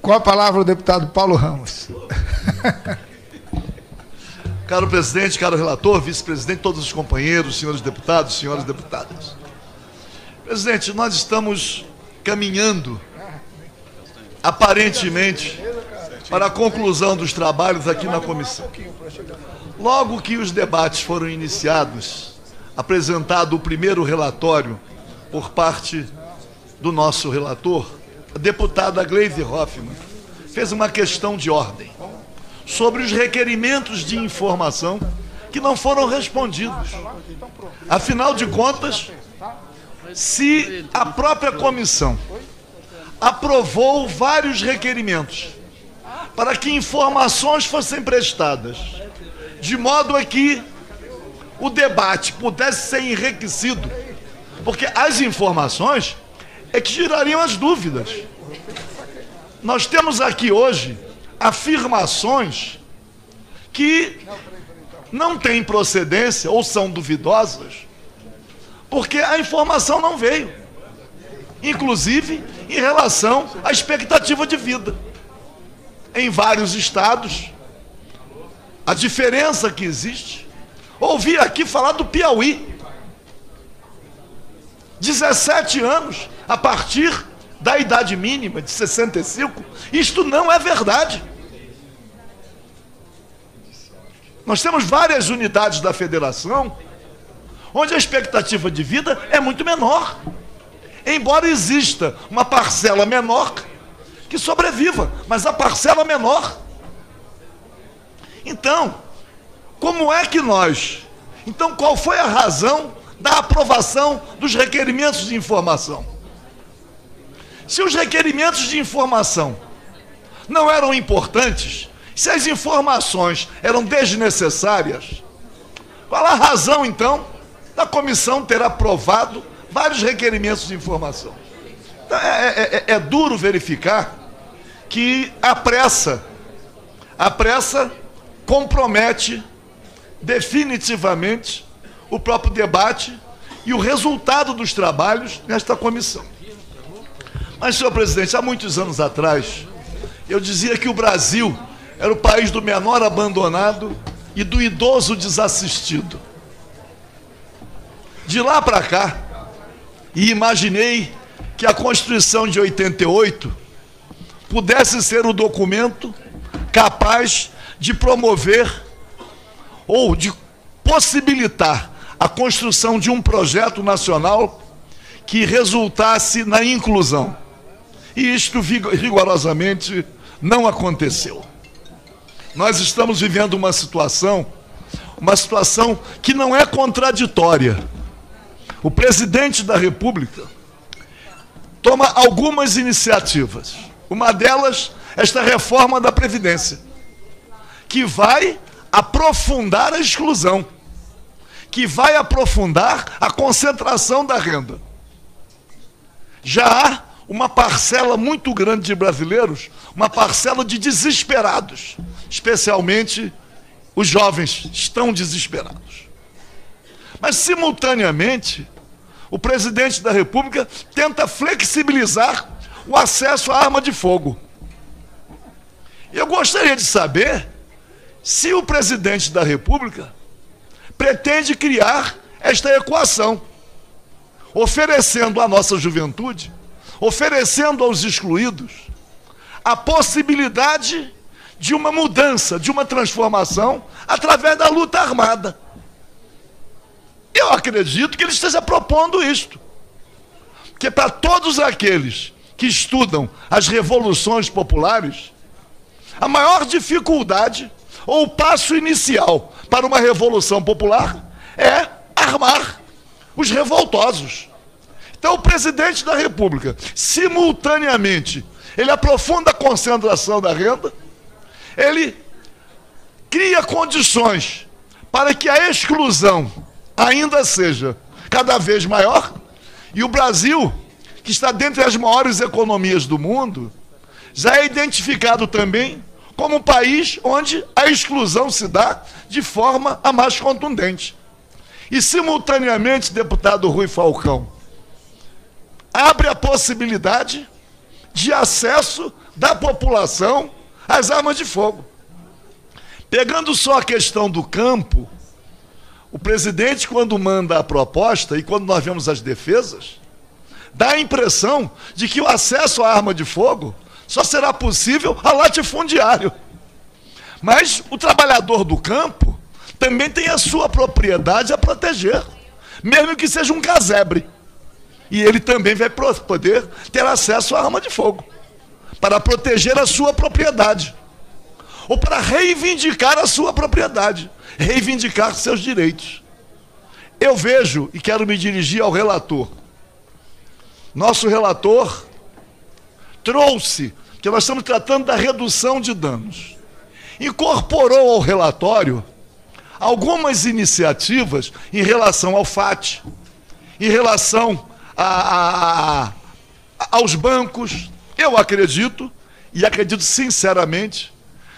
Com a palavra o deputado Paulo Ramos. Caro presidente, caro relator, vice-presidente, todos os companheiros, senhores deputados, senhoras deputadas. Presidente, nós estamos caminhando, aparentemente, para a conclusão dos trabalhos aqui na comissão. Logo que os debates foram iniciados, apresentado o primeiro relatório por parte do nosso relator, a deputada Gleisi Hoffmann fez uma questão de ordem sobre os requerimentos de informação que não foram respondidos. Afinal de contas, se a própria comissão aprovou vários requerimentos para que informações fossem prestadas, de modo a que o debate pudesse ser enriquecido, porque as informações é que gerariam as dúvidas. Nós temos aqui hoje afirmações que não têm procedência ou são duvidosas, porque a informação não veio, inclusive em relação à expectativa de vida. Em vários estados, a diferença que existe. Ouvi aqui falar do Piauí. 17 anos a partir da idade mínima de 65. Isto não é verdade. Nós temos várias unidades da federação onde a expectativa de vida é muito menor, embora exista uma parcela menor que sobreviva, mas a parcela menor. Então, como é que nós... Então, qual foi a razão da aprovação dos requerimentos de informação? Se os requerimentos de informação não eram importantes, se as informações eram desnecessárias, qual a razão, então, da comissão ter aprovado vários requerimentos de informação? Então, é duro verificar que a pressa compromete definitivamente o próprio debate e o resultado dos trabalhos nesta comissão. Mas, senhor presidente, há muitos anos atrás, eu dizia que o Brasil era o país do menor abandonado e do idoso desassistido. De lá para cá, e imaginei que a Constituição de 88 pudesse ser o documento capaz de promover ou de possibilitar a construção de um projeto nacional que resultasse na inclusão. E isto rigorosamente não aconteceu. Nós estamos vivendo uma situação que não é contraditória. O presidente da República toma algumas iniciativas. Uma delas, esta reforma da Previdência, que vai aprofundar a exclusão, que vai aprofundar a concentração da renda. Já há uma parcela muito grande de brasileiros, uma parcela de desesperados, especialmente os jovens estão desesperados. Mas, simultaneamente, o presidente da República tenta flexibilizar o acesso à arma de fogo. Eu gostaria de saber se o presidente da República pretende criar esta equação, oferecendo à nossa juventude, oferecendo aos excluídos, a possibilidade de uma mudança, de uma transformação, através da luta armada. Eu acredito que ele esteja propondo isto, porque para todos aqueles que estudam as revoluções populares, a maior dificuldade ou o passo inicial para uma revolução popular é armar os revoltosos. Então, o presidente da República, simultaneamente, ele aprofunda a concentração da renda, ele cria condições para que a exclusão ainda seja cada vez maior, e o Brasil, que está dentre as maiores economias do mundo, já é identificado também como um país onde a exclusão se dá de forma a mais contundente. E, simultaneamente, deputado Rui Falcão, abre a possibilidade de acesso da população as armas de fogo. Pegando só a questão do campo, o presidente, quando manda a proposta e quando nós vemos as defesas, dá a impressão de que o acesso à arma de fogo só será possível a latifundiário. Mas o trabalhador do campo também tem a sua propriedade a proteger, mesmo que seja um casebre. E ele também vai poder ter acesso à arma de fogo, para proteger a sua propriedade, ou para reivindicar a sua propriedade, reivindicar seus direitos. Eu vejo, e quero me dirigir ao relator, nosso relator trouxe, que nós estamos tratando da redução de danos, incorporou ao relatório algumas iniciativas em relação ao FAT, em relação aos bancos. Eu acredito, e acredito sinceramente,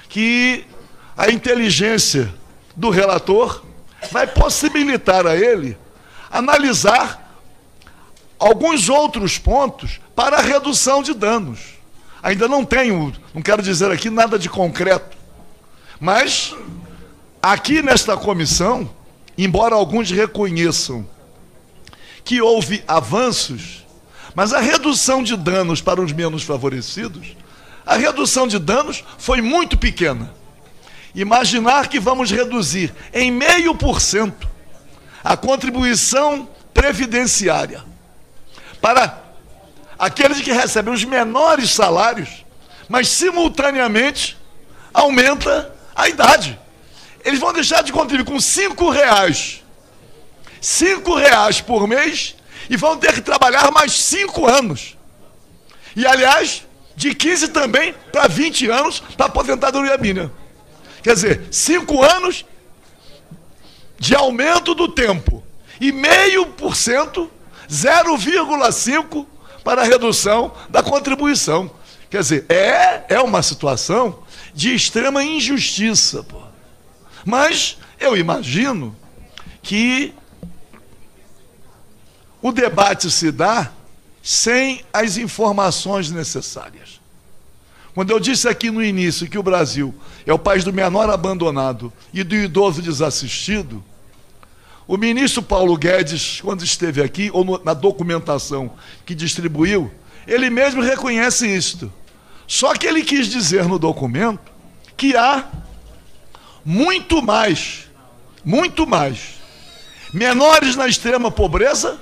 que a inteligência do relator vai possibilitar a ele analisar alguns outros pontos para a redução de danos. Ainda não tenho, não quero dizer aqui nada de concreto, mas aqui nesta comissão, embora alguns reconheçam que houve avanços, mas a redução de danos para os menos favorecidos, a redução de danos foi muito pequena. Imaginar que vamos reduzir em 0,5% a contribuição previdenciária para aqueles que recebem os menores salários, mas simultaneamente aumenta a idade. Eles vão deixar de contribuir com R$5 por mês e vão ter que trabalhar mais 5 anos. E, aliás, de 15 também para 20 anos para aposentadoria mínima. Quer dizer, 5 anos de aumento do tempo e 0,5%, 0,5% para a redução da contribuição. Quer dizer, é uma situação de extrema injustiça, pô. Mas eu imagino que o debate se dá sem as informações necessárias. Quando eu disse aqui no início que o Brasil é o país do menor abandonado e do idoso desassistido, o ministro Paulo Guedes, quando esteve aqui, ou na documentação que distribuiu, ele mesmo reconhece isto. Só que ele quis dizer no documento que há muito mais menores na extrema pobreza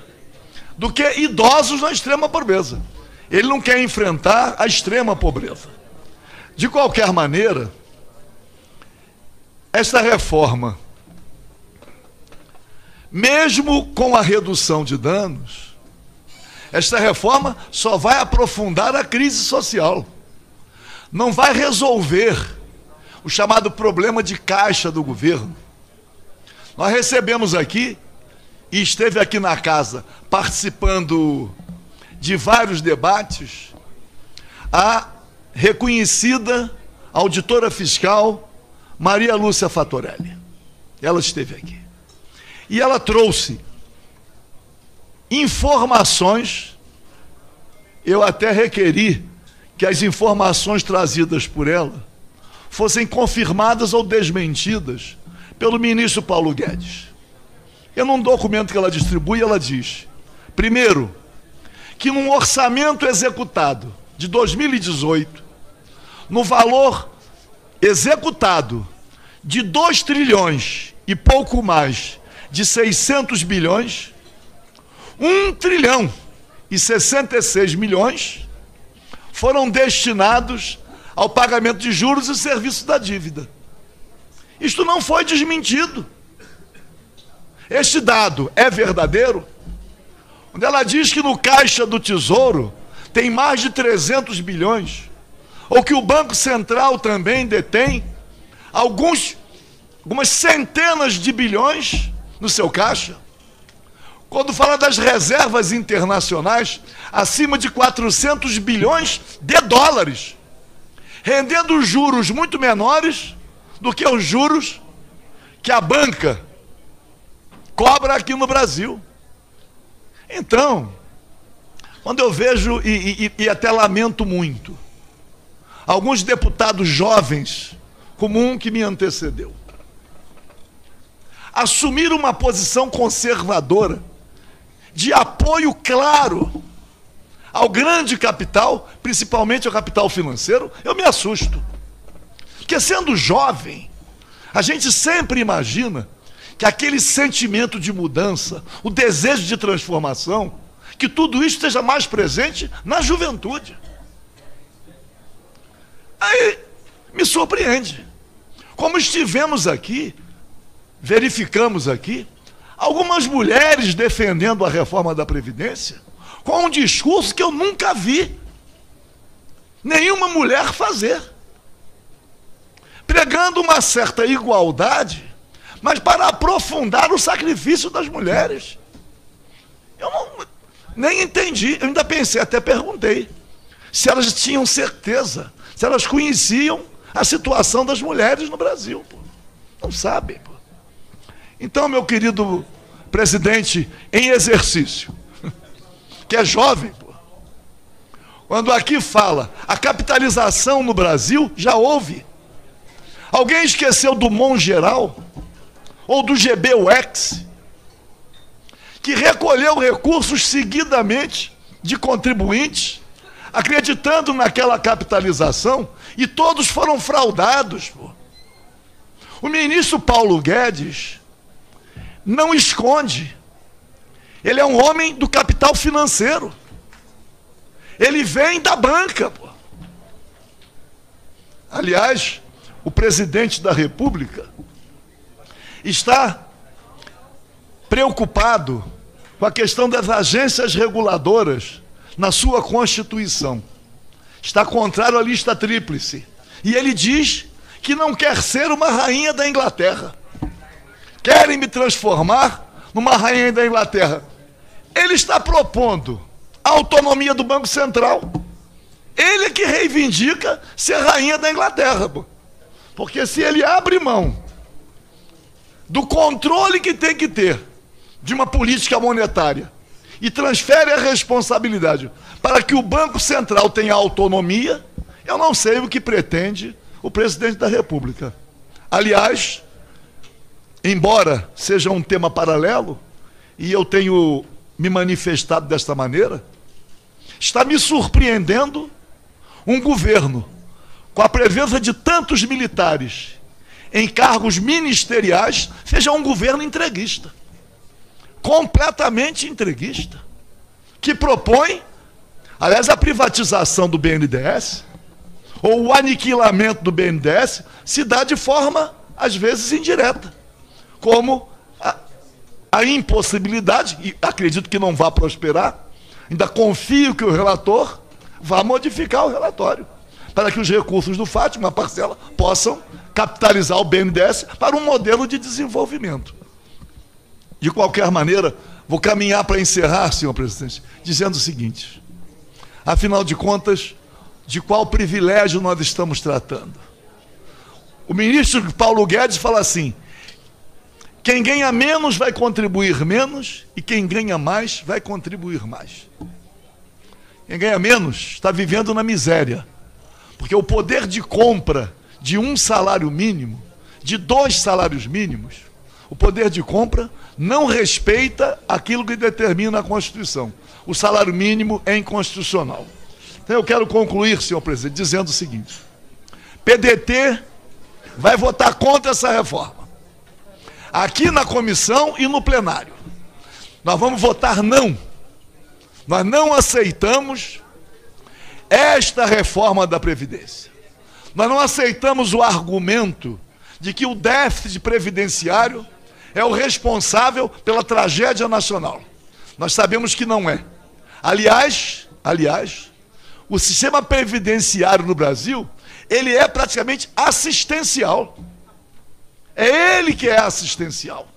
do que idosos na extrema pobreza. Ele não quer enfrentar a extrema pobreza. De qualquer maneira, esta reforma, mesmo com a redução de danos, esta reforma só vai aprofundar a crise social. Não vai resolver o chamado problema de caixa do governo. Nós recebemos aqui, e esteve aqui na casa, participando de vários debates, a reconhecida auditora fiscal Maria Lúcia Fatorelli. Ela esteve aqui. E ela trouxe informações, eu até requeri que as informações trazidas por ela fossem confirmadas ou desmentidas pelo ministro Paulo Guedes. E num documento que ela distribui, ela diz, primeiro, que num orçamento executado de 2018, no valor executado de 2 trilhões e pouco mais de 600 bilhões, 1 trilhão e 66 milhões foram destinados ao pagamento de juros e serviço da dívida. Isto não foi desmentido. Este dado é verdadeiro. Quando ela diz que no caixa do Tesouro tem mais de 300 bilhões, ou que o Banco Central também detém algumas centenas de bilhões no seu caixa. Quando fala das reservas internacionais, acima de 400 bilhões de dólares, rendendo juros muito menores do que os juros que a banca cobra aqui no Brasil. Então, quando eu vejo, e até lamento muito, alguns deputados jovens, como um que me antecedeu, assumir uma posição conservadora, de apoio claro ao grande capital, principalmente ao capital financeiro, eu me assusto. Porque sendo jovem, a gente sempre imagina que aquele sentimento de mudança, o desejo de transformação, que tudo isso esteja mais presente na juventude. Aí me surpreende. Como estivemos aqui, verificamos aqui, algumas mulheres defendendo a reforma da Previdência, com um discurso que eu nunca vi nenhuma mulher fazer, pregando uma certa igualdade, mas para aprofundar o sacrifício das mulheres. Eu nem entendi, eu ainda pensei, até perguntei, se elas tinham certeza, se elas conheciam a situação das mulheres no Brasil. Pô. Não sabem. Pô. Então, meu querido presidente em exercício, que é jovem, pô, quando aqui fala a capitalização no Brasil, já houve. Alguém esqueceu do Mongeral ou do GBUX, que recolheu recursos seguidamente de contribuintes, acreditando naquela capitalização, e todos foram fraudados. Pô. O ministro Paulo Guedes não esconde. Ele é um homem do capital financeiro. Ele vem da banca. Pô. Aliás, o presidente da República está preocupado com a questão das agências reguladoras na sua Constituição. Está contrário à lista tríplice. E ele diz que não quer ser uma rainha da Inglaterra. Querem me transformar numa rainha da Inglaterra. Ele está propondo a autonomia do Banco Central. Ele é que reivindica ser rainha da Inglaterra. Pô. Porque se ele abre mão do controle que tem que ter de uma política monetária e transfere a responsabilidade para que o Banco Central tenha autonomia, eu não sei o que pretende o presidente da República. Aliás, embora seja um tema paralelo, e eu tenho me manifestado desta maneira, está me surpreendendo um governo com a presença de tantos militares em cargos ministeriais, seja um governo entreguista, completamente entreguista, que propõe, aliás, a privatização do BNDES, ou o aniquilamento do BNDES, se dá de forma, às vezes, indireta, como a impossibilidade, e acredito que não vá prosperar, ainda confio que o relator vá modificar o relatório, para que os recursos do FAT, uma parcela, possam capitalizar o BNDES para um modelo de desenvolvimento. De qualquer maneira, vou caminhar para encerrar, senhor presidente, dizendo o seguinte: afinal de contas, de qual privilégio nós estamos tratando? O ministro Paulo Guedes fala assim: quem ganha menos vai contribuir menos e quem ganha mais vai contribuir mais. Quem ganha menos está vivendo na miséria, porque o poder de compra de um salário mínimo, de 2 salários mínimos, o poder de compra não respeita aquilo que determina a Constituição. O salário mínimo é inconstitucional. Então eu quero concluir, senhor presidente, dizendo o seguinte: PDT vai votar contra essa reforma, aqui na comissão e no plenário. Nós vamos votar não. Nós não aceitamos esta reforma da Previdência. Nós não aceitamos o argumento de que o déficit previdenciário é o responsável pela tragédia nacional. Nós sabemos que não é. Aliás, o sistema previdenciário no Brasil, ele é praticamente assistencial. É ele que é assistencial.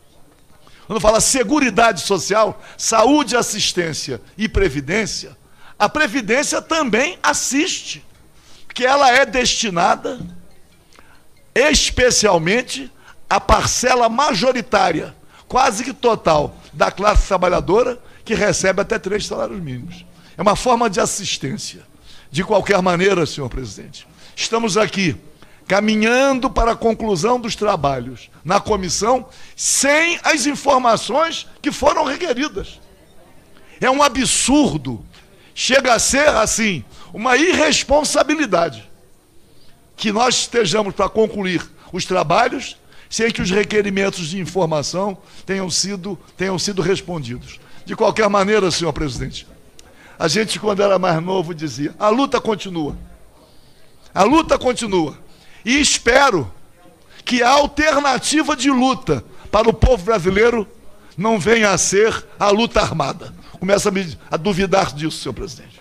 Quando fala Seguridade Social, saúde, assistência e previdência, a previdência também assiste, porque ela é destinada especialmente à parcela majoritária, quase que total, da classe trabalhadora, que recebe até 3 salários mínimos. É uma forma de assistência. De qualquer maneira, senhor presidente, estamos aqui caminhando para a conclusão dos trabalhos na comissão sem as informações que foram requeridas. É um absurdo, chega a ser, assim, uma irresponsabilidade que nós estejamos para concluir os trabalhos sem que os requerimentos de informação tenham sido respondidos. De qualquer maneira, senhor presidente, a gente, quando era mais novo, dizia: a luta continua. A luta continua. E espero que a alternativa de luta para o povo brasileiro não venha a ser a luta armada. Começo a duvidar disso, senhor presidente.